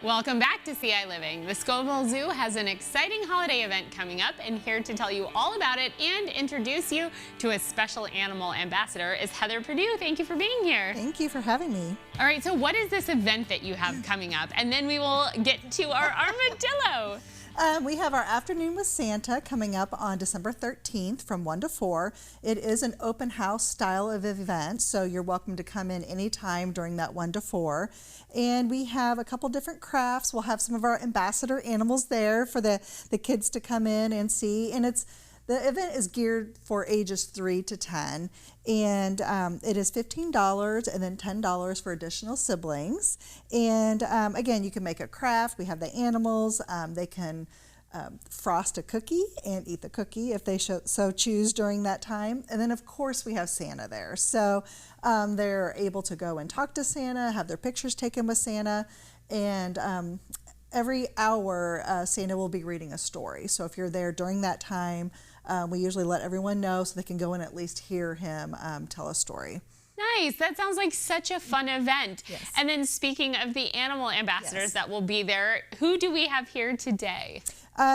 Welcome back to ciLiving. The Scovill Zoo has an exciting holiday event coming up, and here to tell you all about it and introduce you to a special animal ambassador is Heather Purdeu. Thank you for being here. Thank you for having me. All right, so what is this event that you have coming up? And then we will get to our armadillo. We have our Afternoon with Santa coming up on December 13th from 1 to 4. It is an open house style of event, so you're welcome to come in anytime during that 1 to 4. And we have a couple different crafts. We'll have some of our ambassador animals there for the kids to come in and see. And the event is geared for ages 3 to 10, and it is $15 and then $10 for additional siblings. And again, you can make a craft. We have the animals. They can frost a cookie and eat the cookie if they so choose during that time. And then, of course, we have Santa there. So they're able to go and talk to Santa, have their pictures taken with Santa, and every hour, Santa will be reading a story. So if you're there during that time, we usually let everyone know so they can go and at least hear him tell a story. Nice. That sounds like such a fun event. Yes. And then speaking of the animal ambassadors that will be there, who do we have here today?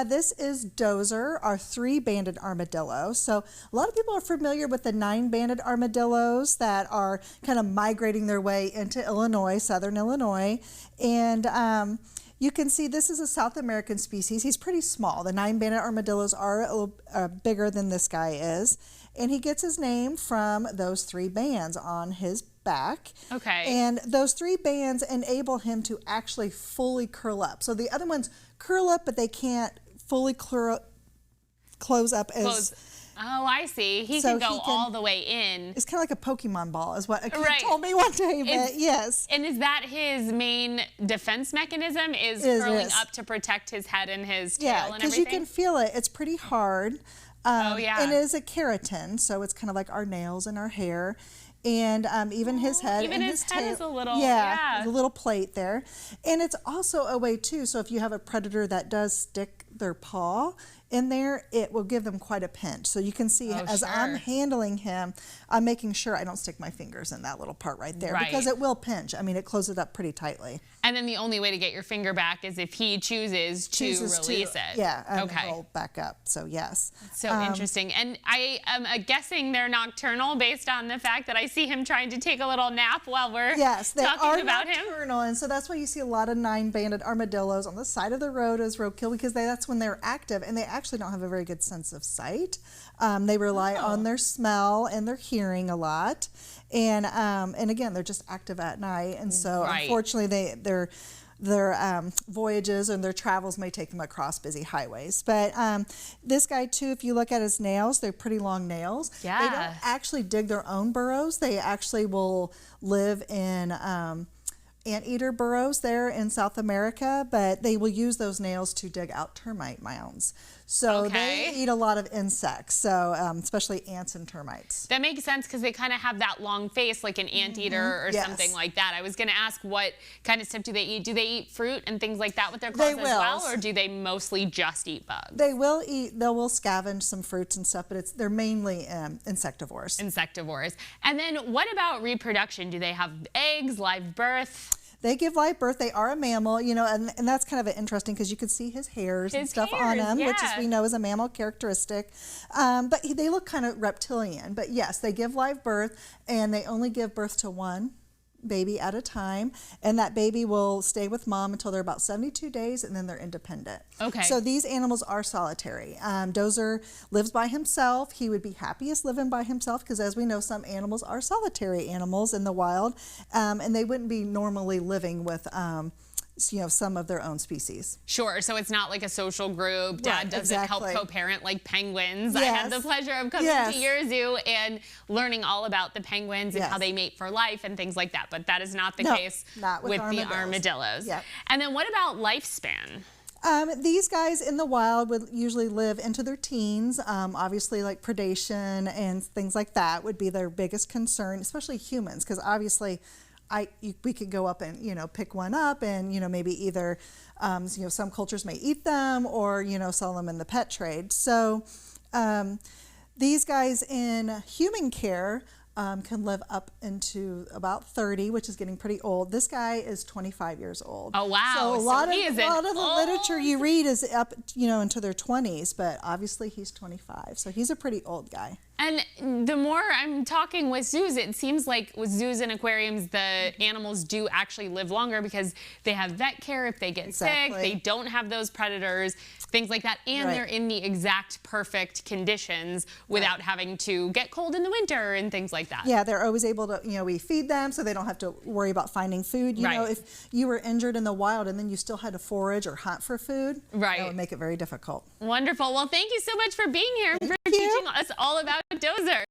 This is Dozer, our 3-banded armadillo. So a lot of people are familiar with the 9-banded armadillos that are kind of migrating their way into Illinois, southern Illinois. And you can see this is a South American species. He's pretty small. The 9-banded armadillos are a little bigger than this guy is. And he gets his name from those 3 bands on his back. Okay. And those 3 bands enable him to actually fully curl up. So the other ones curl up, but they can't fully close up as... Oh, I see. He can go all the way in. It's kind of like a Pokemon ball is what a kid told me one day, but yes. And is that his main defense mechanism, is curling up to protect his head and his tail and everything? Yeah, because you can feel it. It's pretty hard. Oh, yeah. And it is a keratin, so it's kind of like our nails and our hair. And even his head even and his tail. head is a little, there's a little plate there. And it's also a way, too, so if you have a predator that does stick their paw in there, it will give them quite a pinch. So you can see as I'm handling him, I'm making sure I don't stick my fingers in that little part right there because it will pinch. I mean, it closes up pretty tightly. And then the only way to get your finger back is if he chooses to release it. Yeah, and roll back up. So yes. So interesting. And I am guessing they're nocturnal based on the fact that I see him trying to take a little nap while we're talking about him. Nocturnal, and so that's why you see a lot of 9-banded armadillos on the side of the road as roadkill, because that's when they're active, and they actually don't have a very good sense of sight. They rely on their smell and their hearing a lot, and again, they're just active at night, and so unfortunately their voyages and their travels may take them across busy highways. But this guy too, if you look at his nails, they're pretty long nails. Yeah. They don't actually dig their own burrows. They actually will live in anteater burrows there in South America, but they will use those nails to dig out termite mounds. So they eat a lot of insects, so especially ants and termites. That makes sense because they kind of have that long face like an anteater or something like that. I was going to ask what kind of stuff do they eat? Do they eat fruit and things like that with their claws as well, or do they mostly just eat bugs? They will eat, they will scavenge some fruits and stuff, but they're mainly insectivores. Insectivores. And then what about reproduction? Do they have eggs, live birth? They give live birth. They are a mammal, you know, and that's kind of interesting because you can see his hairs and stuff on them, which we know is a mammal characteristic. But they look kind of reptilian. But yes, they give live birth, and they only give birth to one baby at a time, and that baby will stay with mom until they're about 72 days, and then they're independent. Okay. So these animals are solitary. Dozer lives by himself. He would be happiest living by himself because, as we know, some animals are solitary animals in the wild, and they wouldn't be normally living with some of their own species. Sure, so it's not like a social group. Dad doesn't help co-parent like penguins. I had the pleasure of coming to your zoo and learning all about the penguins and how they mate for life and things like that, but that is not the case with the armadillos. And then what about lifespan? These guys in the wild would usually live into their teens. Obviously, like predation and things like that would be their biggest concern, especially humans, because obviously we could go up and pick one up and maybe either some cultures may eat them or sell them in the pet trade. So these guys in human care can live up into about 30, which is getting pretty old. This guy is 25 years old. Oh, wow. So a lot of the literature you read is up, into their 20s, but obviously he's 25. So he's a pretty old guy. And the more I'm talking with zoos, it seems like with zoos and aquariums, the animals do actually live longer because they have vet care if they get sick, they don't have those predators, things like that, and they're in the exact perfect conditions without having to get cold in the winter and things like that. Yeah, they're always able to, we feed them so they don't have to worry about finding food. You know, if you were injured in the wild and then you still had to forage or hunt for food, that would make it very difficult. Wonderful. Well, thank you so much for being here and for teaching us all about Dozer.